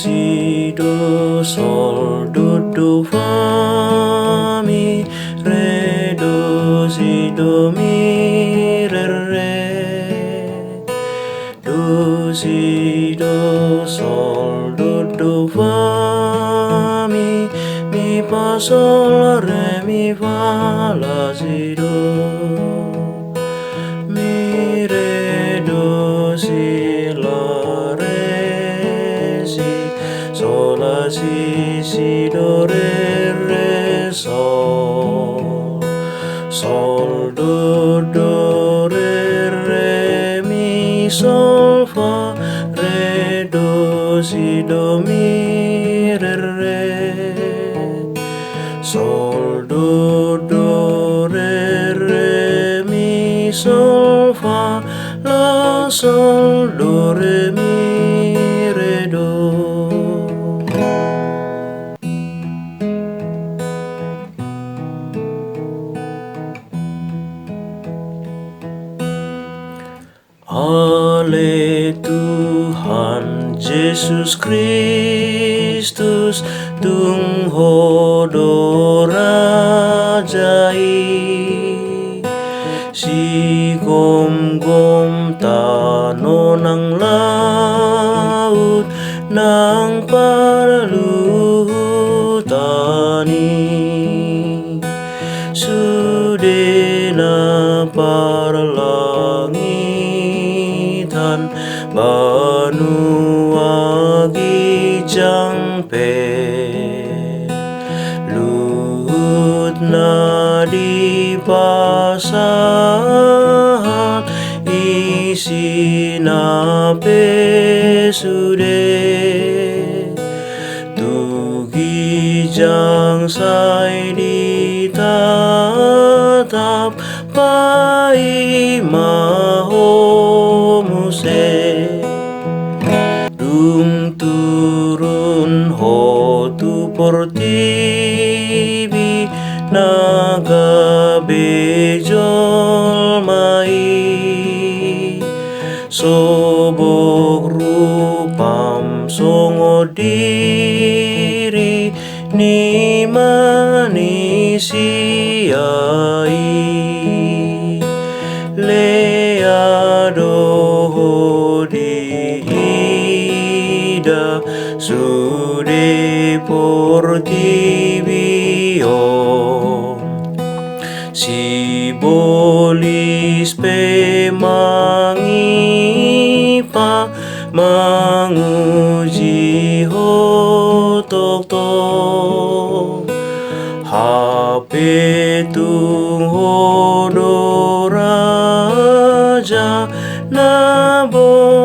si do sol do fa mi re do si do mi re do si do sol do fa mi fa sol re mi fa la si do mi re do si la re si sol la si do re sol sol do re mi sol fa re do si do mi re sol do re mi sol fa la sol do re mi re do. Ale Tuhan Yesus Kristus tunghodo rajai si gom tano ng laut ng paralutani sude na parlangitan banuagi jangpe luhut na di pasahan isi na pesude tugi jang say di tatap pai mahomuse dum turun ho tu portibi naga bejol mai sobok rupam songo diri ni manisiai leado di ida sude portibio si bolis pe mangipa manguji hotok hape tunghodo raja nabo